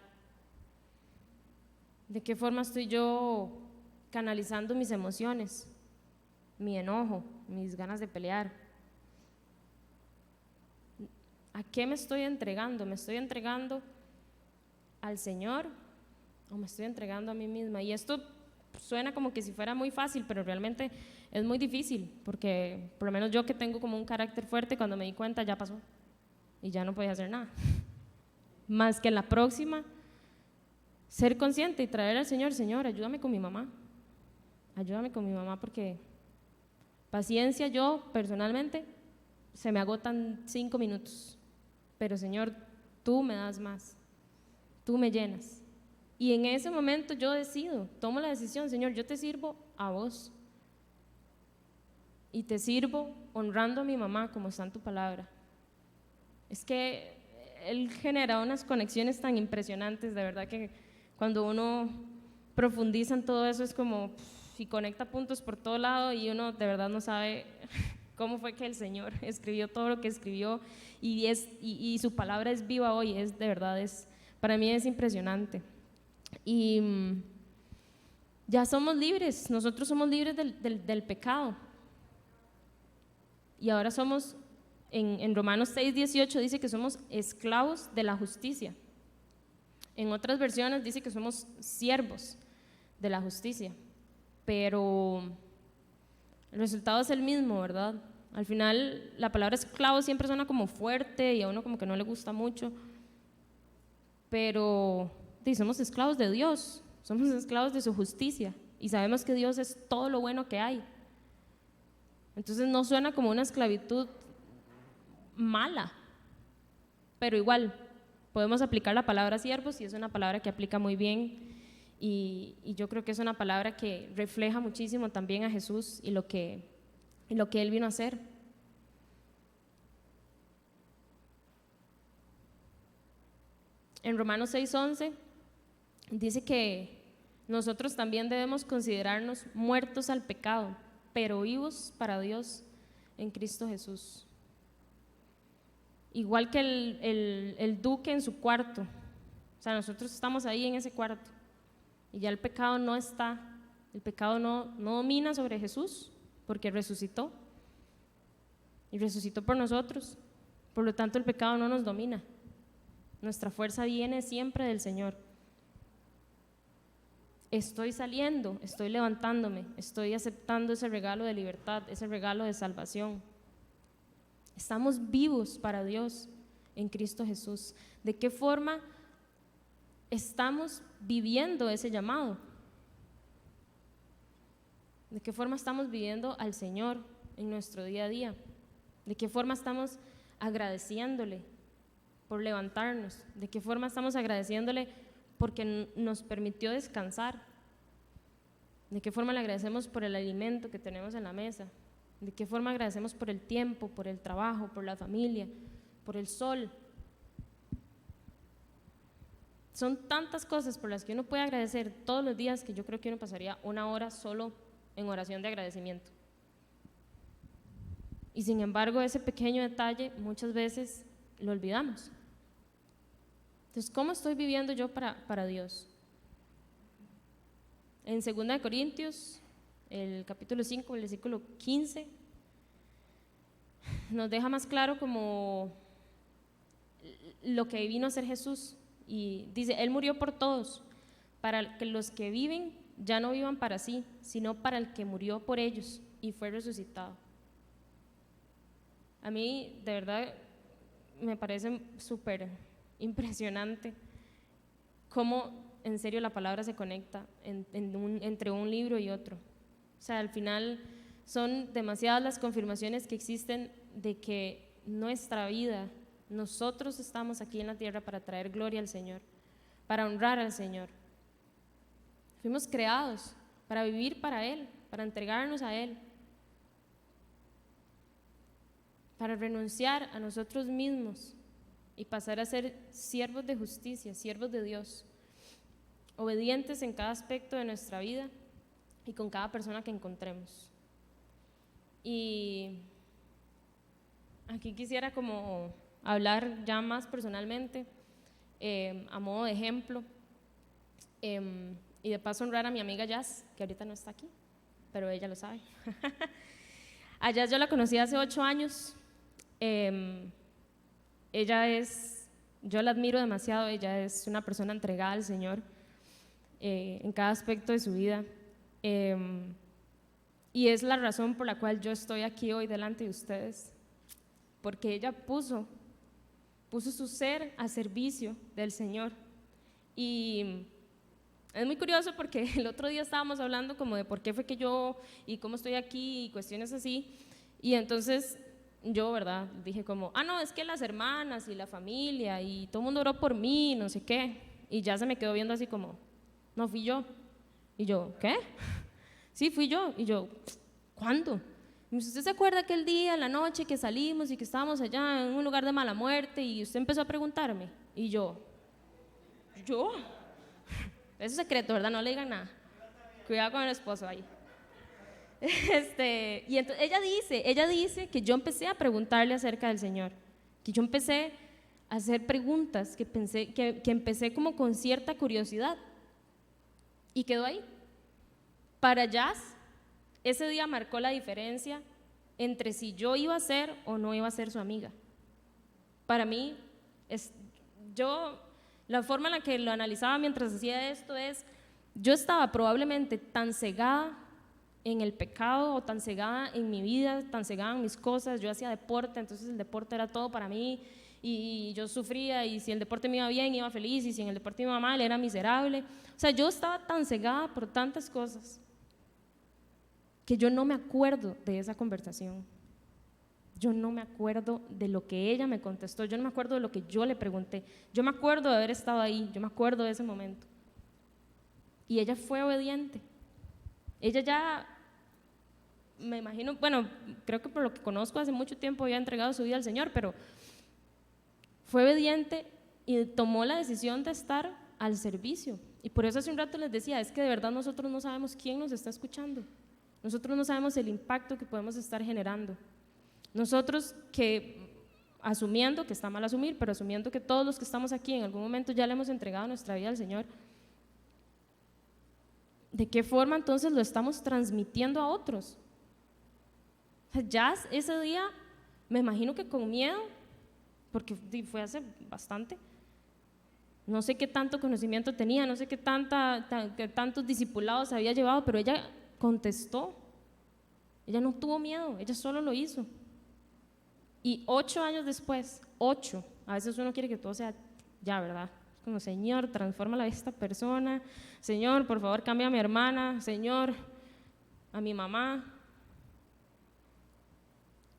¿De qué forma estoy yo canalizando mis emociones, mi enojo, mis ganas de pelear? ¿A qué me estoy entregando? ¿Me estoy entregando al Señor o me estoy entregando a mí misma? Y esto suena como que si fuera muy fácil, pero realmente es muy difícil, porque por lo menos yo que tengo como un carácter fuerte, cuando me di cuenta ya pasó y ya no podía hacer nada. Más que en la próxima, ser consciente y traer al Señor, Señor, ayúdame con mi mamá, porque paciencia yo personalmente se me agotan 5 minutos, pero Señor, tú me das más, tú me llenas. Y en ese momento yo decido, tomo la decisión, Señor, yo te sirvo a vos y te sirvo honrando a mi mamá como está en tu palabra. Es que Él genera unas conexiones tan impresionantes, de verdad que cuando uno profundiza en todo eso es como y conecta puntos por todo lado y uno de verdad no sabe cómo fue que el Señor escribió todo lo que escribió y su palabra es viva hoy, de verdad, para mí es impresionante. Y ya somos libres, nosotros somos libres del pecado. Y ahora somos, en Romanos 6:18 dice que somos esclavos de la justicia. En otras versiones dice que somos siervos de la justicia. Pero el resultado es el mismo, ¿verdad? Al final la palabra esclavo siempre suena como fuerte y a uno como que no le gusta mucho. Pero somos esclavos de Dios, somos esclavos de su justicia y sabemos que Dios es todo lo bueno que hay. Entonces no suena como una esclavitud mala, pero igual podemos aplicar la palabra siervos y es una palabra que aplica muy bien y yo creo que es una palabra que refleja muchísimo también a Jesús y lo que Él vino a hacer. En Romanos 6:11 dice que nosotros también debemos considerarnos muertos al pecado, pero vivos para Dios en Cristo Jesús. Igual que el duque en su cuarto, o sea, nosotros estamos ahí en ese cuarto y ya el pecado no está, el pecado no domina sobre Jesús porque resucitó y resucitó por nosotros, por lo tanto el pecado no nos domina, nuestra fuerza viene siempre del Señor. Estoy saliendo, estoy levantándome, estoy aceptando ese regalo de libertad, ese regalo de salvación. Estamos vivos para Dios en Cristo Jesús. ¿De qué forma estamos viviendo ese llamado? ¿De qué forma estamos viviendo al Señor en nuestro día a día? ¿De qué forma estamos agradeciéndole por levantarnos? ¿De qué forma estamos agradeciéndole porque nos permitió descansar? ¿De qué forma le agradecemos por el alimento que tenemos en la mesa? ¿De qué forma agradecemos por el tiempo, por el trabajo, por la familia, por el sol? Son tantas cosas por las que uno puede agradecer todos los días que yo creo que uno pasaría 1 hora solo en oración de agradecimiento. Y sin embargo, ese pequeño detalle muchas veces lo olvidamos. Entonces, ¿cómo estoy viviendo yo para Dios? En 2 Corintios, el capítulo 5, el versículo 15, nos deja más claro como lo que vino a ser Jesús. Y dice, Él murió por todos, para que los que viven ya no vivan para sí, sino para el que murió por ellos y fue resucitado. A mí, de verdad, me parece súper impresionante cómo en serio la palabra se conecta entre un libro y otro. O sea, al final son demasiadas las confirmaciones que existen de que nuestra vida, nosotros estamos aquí en la tierra para traer gloria al Señor, para honrar al Señor. Fuimos creados para vivir para Él, para entregarnos a Él, para renunciar a nosotros mismos y pasar a ser siervos de justicia, siervos de Dios, obedientes en cada aspecto de nuestra vida y con cada persona que encontremos. Y aquí quisiera como hablar ya más personalmente, a modo de ejemplo, y de paso honrar a mi amiga Jazz, que ahorita no está aquí, pero ella lo sabe. A Jazz yo la conocí hace 8 años. Yo la admiro demasiado, ella es una persona entregada al Señor en cada aspecto de su vida. Y es la razón por la cual yo estoy aquí hoy delante de ustedes, porque ella puso su ser a servicio del Señor. Y es muy curioso porque el otro día estábamos hablando como de por qué fue que yo y cómo estoy aquí y cuestiones así, y entonces yo, ¿verdad? Dije como, no, es que las hermanas y la familia y todo el mundo oró por mí, no sé qué, y ya se me quedó viendo así como, no, fui yo. Y yo, ¿qué? Sí, fui yo. Y yo, ¿cuándo? Y ¿usted se acuerda aquel día, la noche que salimos y que estábamos allá en un lugar de mala muerte y usted empezó a preguntarme? Y yo, eso es secreto, ¿verdad? No le digan nada. Cuidado con el esposo ahí. Y entonces ella dice que yo empecé a preguntarle acerca del Señor, que yo empecé a hacer preguntas, que empecé como con cierta curiosidad, y quedó ahí. Para Jazz, ese día marcó la diferencia entre si yo iba a ser o no iba a ser su amiga. Para mí, la forma en la que lo analizaba mientras hacía esto es, yo estaba probablemente tan cegada en el pecado o tan cegada en mi vida, tan cegada en mis cosas. Yo hacía deporte, entonces el deporte era todo para mí y yo sufría, y si el deporte me iba bien, iba feliz, y si en el deporte me iba mal, era miserable. O sea, yo estaba tan cegada por tantas cosas que yo no me acuerdo de esa conversación. Yo no me acuerdo de lo que ella me contestó, yo no me acuerdo de lo que yo le pregunté. Yo me acuerdo de haber estado ahí, yo me acuerdo de ese momento. Y ella fue obediente. Ella ya, me imagino, bueno, creo que por lo que conozco hace mucho tiempo había entregado su vida al Señor, pero fue obediente y tomó la decisión de estar al servicio. Y por eso hace un rato les decía, es que de verdad nosotros no sabemos quién nos está escuchando. Nosotros no sabemos el impacto que podemos estar generando. Nosotros que, asumiendo, que está mal asumir, pero asumiendo que todos los que estamos aquí en algún momento ya le hemos entregado nuestra vida al Señor, ¿de qué forma entonces lo estamos transmitiendo a otros? Jazz ese día, me imagino que con miedo, porque fue hace bastante, no sé qué tanto conocimiento tenía, no sé qué tantos discipulados había llevado, pero ella contestó. Ella no tuvo miedo, ella solo lo hizo. Y 8 años después, 8, a veces uno quiere que todo sea ya, ¿verdad? Es como, Señor, transforma la vida de esta persona, Señor, por favor, cambia a mi hermana, Señor, a mi mamá.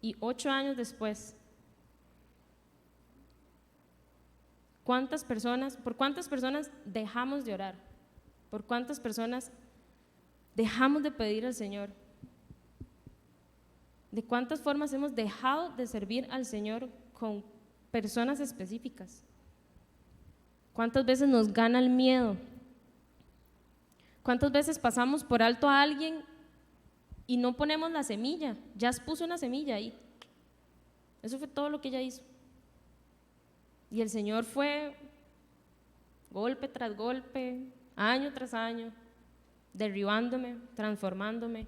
Y 8 años después, ¿por cuántas personas dejamos de orar? ¿Por cuántas personas dejamos de pedir al Señor? ¿De cuántas formas hemos dejado de servir al Señor con personas específicas? ¿Cuántas veces nos gana el miedo? ¿Cuántas veces pasamos por alto a alguien y no ponemos la semilla? Ya puso una semilla ahí. Eso fue todo lo que ella hizo. Y el Señor fue golpe tras golpe, año tras año, derribándome, transformándome.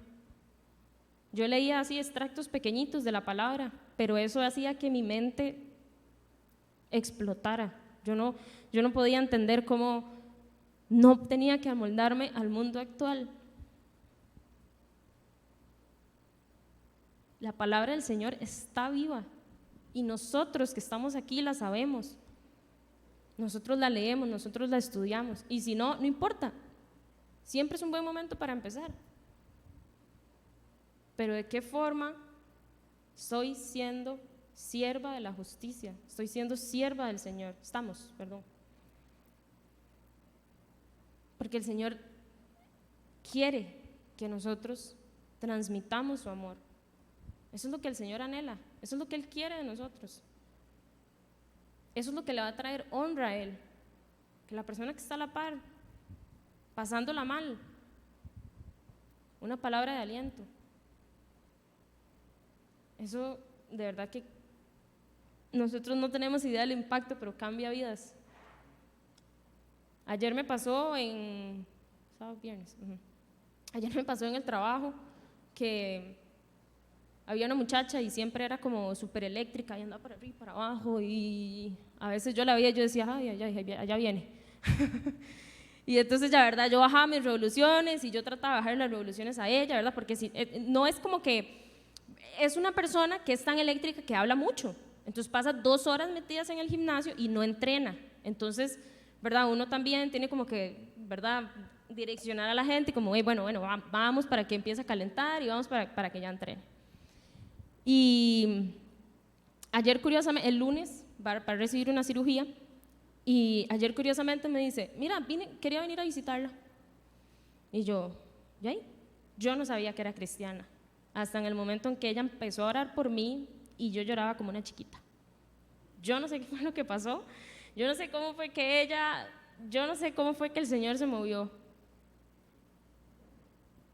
Yo leía así extractos pequeñitos de la palabra, pero eso hacía que mi mente explotara, Yo no podía entender cómo no tenía que amoldarme al mundo actual. La palabra del Señor está viva y nosotros que estamos aquí la sabemos. Nosotros la leemos, nosotros la estudiamos y si no, no importa. Siempre es un buen momento para empezar. Pero ¿de qué forma estoy siendo sierva de la justicia? Estoy siendo sierva del Señor. Perdón. Porque el Señor quiere que nosotros transmitamos su amor. Eso es lo que el Señor anhela, eso es lo que Él quiere de nosotros. Eso es lo que le va a traer honra a Él. Que la persona que está a la par, pasándola mal, una palabra de aliento. Eso de verdad que nosotros no tenemos idea del impacto, pero cambia vidas. Ayer me pasó Ayer me pasó en el trabajo que había una muchacha y siempre era como súper eléctrica y andaba para arriba y para abajo y a veces yo la veía y yo decía, ay, allá viene. Y entonces la verdad yo bajaba mis revoluciones y yo trataba de bajar las revoluciones a ella, ¿verdad? Porque no es como que es una persona que es tan eléctrica que habla mucho, entonces pasa 2 horas metidas en el gimnasio y no entrena, entonces, ¿verdad? Uno también tiene como que, ¿verdad?, direccionar a la gente como, bueno, vamos para que empiece a calentar y vamos para que ya entrene. Y ayer curiosamente, el lunes, para recibir una cirugía, y ayer curiosamente me dice, mira, quería venir a visitarla. Y yo, ¿y ahí? Yo no sabía que era cristiana, hasta en el momento en que ella empezó a orar por mí y yo lloraba como una chiquita. Yo no sé qué fue lo que pasó, yo no sé cómo fue que el Señor se movió.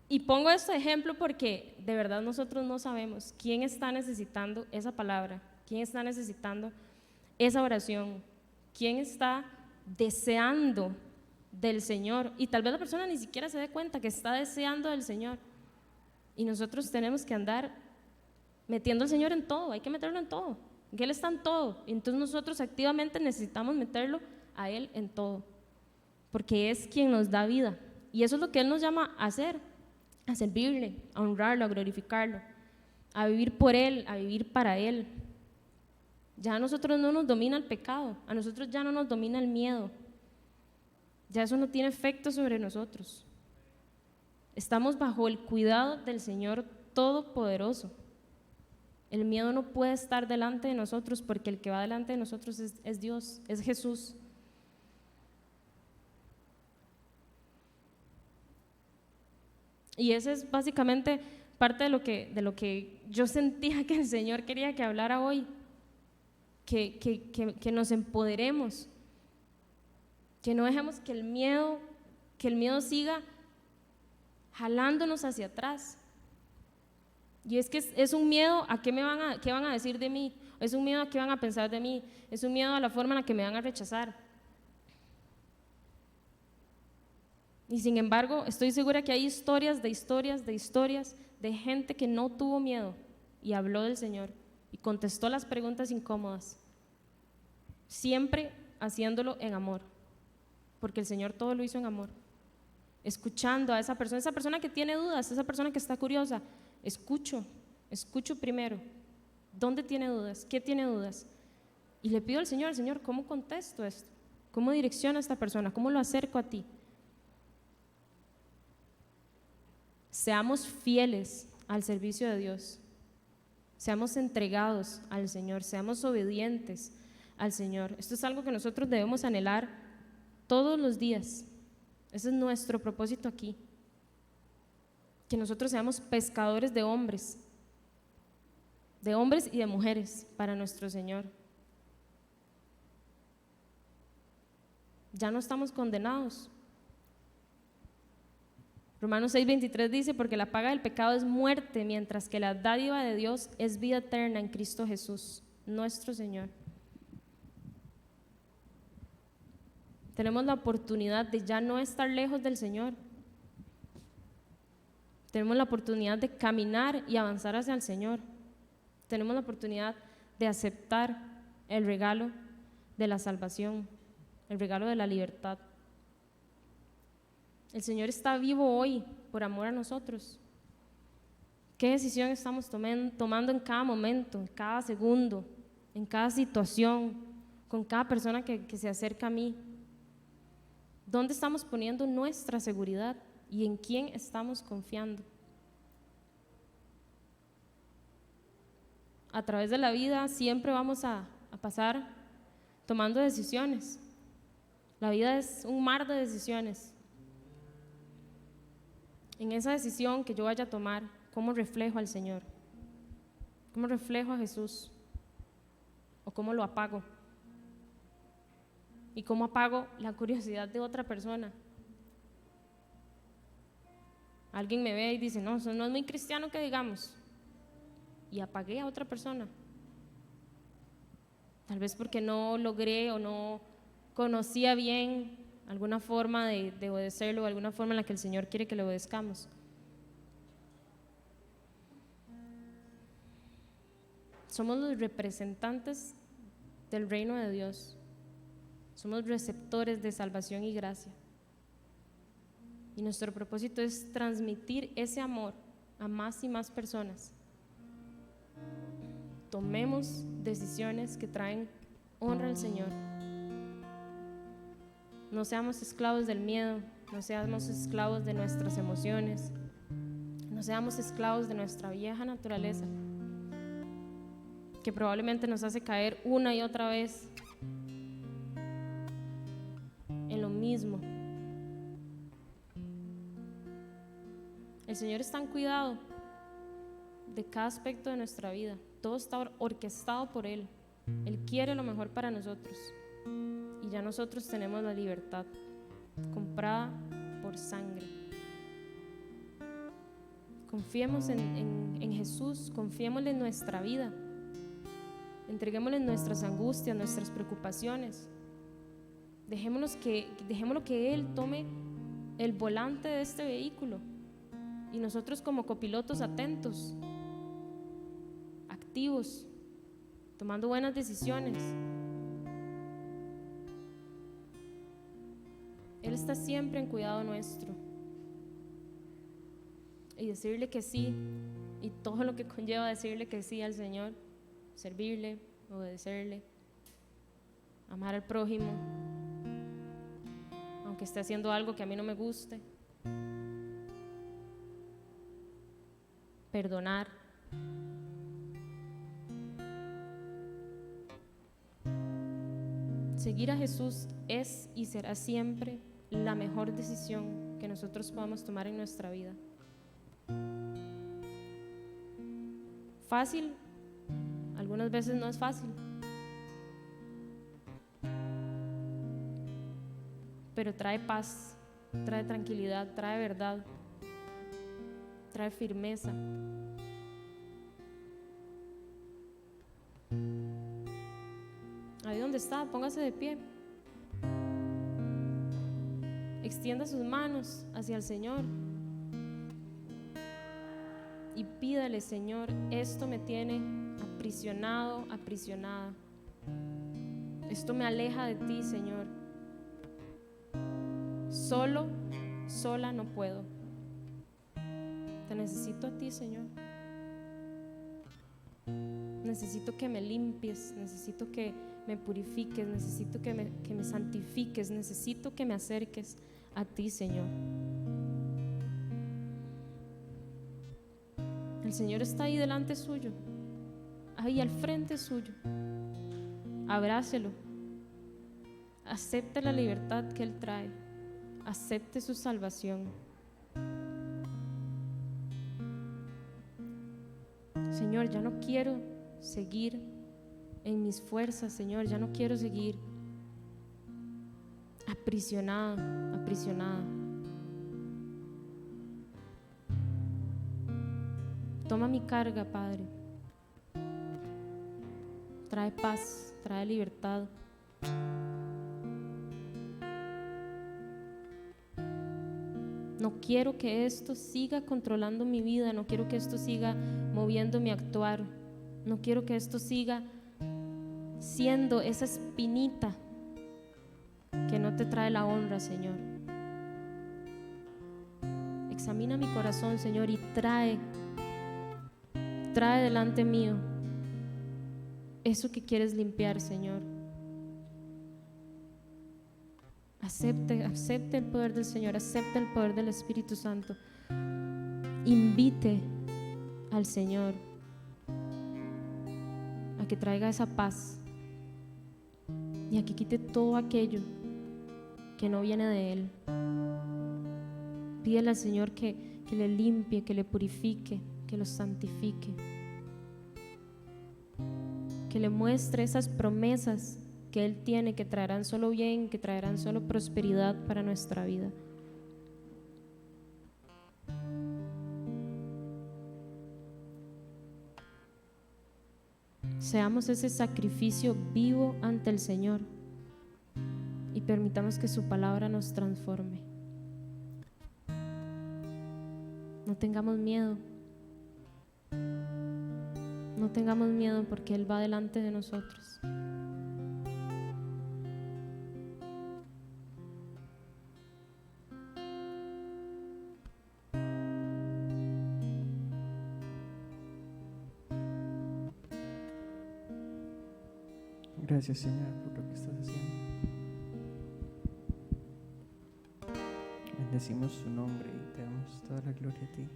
Y pongo este ejemplo porque de verdad nosotros no sabemos quién está necesitando esa palabra, quién está necesitando esa oración, quién está deseando del Señor. Y tal vez la persona ni siquiera se dé cuenta que está deseando del Señor. Y nosotros tenemos que andar metiendo al Señor en todo, hay que meterlo en todo, que Él está en todo. Entonces nosotros activamente necesitamos meterlo a Él en todo, porque es quien nos da vida. Y eso es lo que Él nos llama a hacer. A servirle, a honrarlo, a glorificarlo, a vivir por Él, a vivir para Él. Ya a nosotros no nos domina el pecado, a nosotros ya no nos domina el miedo, ya eso no tiene efecto sobre nosotros. Estamos bajo el cuidado del Señor Todopoderoso. El miedo no puede estar delante de nosotros porque el que va delante de nosotros es Dios, es Jesús. Y ese es básicamente parte de lo que yo sentía que el Señor quería que hablara hoy, que nos empoderemos, que no dejemos que el miedo siga jalándonos hacia atrás. Y es que es un miedo a qué van a decir de mí, es un miedo a qué van a pensar de mí, es un miedo a la forma en la que me van a rechazar. Y sin embargo, estoy segura que hay historias de gente que no tuvo miedo y habló del Señor y contestó las preguntas incómodas, siempre haciéndolo en amor, porque el Señor todo lo hizo en amor, escuchando a esa persona que tiene dudas, esa persona que está curiosa. Escucho primero, ¿dónde tiene dudas? ¿Qué tiene dudas? Y le pido al Señor, ¿cómo contesto esto? ¿Cómo direcciono a esta persona? ¿Cómo lo acerco a ti? Seamos fieles al servicio de Dios, seamos entregados al Señor, seamos obedientes al Señor. Esto es algo que nosotros debemos anhelar todos los días. Ese es nuestro propósito aquí, que nosotros seamos pescadores de hombres y de mujeres para nuestro Señor. Ya no estamos condenados. Romanos 6:23 dice, porque la paga del pecado es muerte, mientras que la dádiva de Dios es vida eterna en Cristo Jesús, nuestro Señor. Tenemos la oportunidad de ya no estar lejos del Señor. Tenemos la oportunidad de caminar y avanzar hacia el Señor. Tenemos la oportunidad de aceptar el regalo de la salvación. el regalo de la libertad. El Señor está vivo hoy por amor a nosotros. ¿Qué decisión estamos tomando en cada momento, en cada segundo, en cada situación, con cada persona que se acerca a mí? ¿Dónde estamos poniendo nuestra seguridad y en quién estamos confiando? A través de la vida siempre vamos a pasar tomando decisiones. La vida es un mar de decisiones. En esa decisión que yo vaya a tomar, ¿cómo reflejo al Señor? ¿Cómo reflejo a Jesús? ¿O cómo lo apago? ¿Y cómo apago la curiosidad de otra persona? Alguien me ve y dice, no, eso no es muy cristiano que digamos. Y apagué a otra persona. Tal vez porque no logré o no conocía bien alguna forma de obedecerlo, alguna forma en la que el Señor quiere que le obedezcamos. Somos los representantes del reino de Dios. Somos receptores de salvación y gracia. Y nuestro propósito es transmitir ese amor a más y más personas. Tomemos decisiones que traen honra al Señor. No seamos esclavos del miedo, no seamos esclavos de nuestras emociones, no seamos esclavos de nuestra vieja naturaleza, que probablemente nos hace caer una y otra vez en lo mismo. El Señor está en cuidado de cada aspecto de nuestra vida. Todo está orquestado por Él. Él quiere lo mejor para nosotros. Y ya nosotros tenemos la libertad comprada por sangre. Confiemos en Jesús, confiémosle en nuestra vida. Entreguémosle nuestras angustias, nuestras preocupaciones. Dejémoslo que Él tome el volante de este vehículo. Y nosotros como copilotos atentos, activos, tomando buenas decisiones. Él está siempre en cuidado nuestro. Y decirle que sí, y todo lo que conlleva decirle que sí al Señor, servirle, obedecerle, amar al prójimo, aunque esté haciendo algo que a mí no me guste, perdonar. Seguir a Jesús es y será siempre la mejor decisión que nosotros podamos tomar en nuestra vida. Fácil, algunas veces no es fácil, pero trae paz, trae tranquilidad, trae verdad, trae firmeza. Ahí donde está, póngase de pie. Extienda sus manos hacia el Señor y pídale: Señor, esto me tiene aprisionado, aprisionada. Esto me aleja de ti, Señor. Sola no puedo. Te necesito a ti, Señor. Necesito que me limpies, necesito que me purifiques, necesito que me santifiques, necesito que me acerques a ti, Señor. El Señor está ahí delante suyo, ahí al frente suyo. Abrácelo, acepte la libertad que Él trae, acepte su salvación. Señor, ya no quiero seguir en mis fuerzas, Señor, ya no quiero seguir aprisionada, aprisionada. Toma mi carga, Padre. Trae paz, trae libertad. No quiero que esto siga controlando mi vida, no quiero que esto siga moviendo mi actuar, no quiero que esto siga siendo esa espinita que no te trae la honra, Señor. Examina mi corazón, Señor, y trae delante mío eso que quieres limpiar, Señor. Acepte el poder del Señor, acepte el poder del Espíritu Santo. Invite al Señor a que traiga esa paz y a que quite todo aquello que no viene de Él. Pídele al Señor que le limpie, que le purifique, que lo santifique, que le muestre esas promesas que Él tiene, que traerán solo bien, que traerán solo prosperidad para nuestra vida. Seamos ese sacrificio vivo ante el Señor y permitamos que su palabra nos transforme. No tengamos miedo. No tengamos miedo porque Él va delante de nosotros. Gracias, Señor, por lo que estás haciendo. Bendecimos tu nombre y te damos toda la gloria a ti.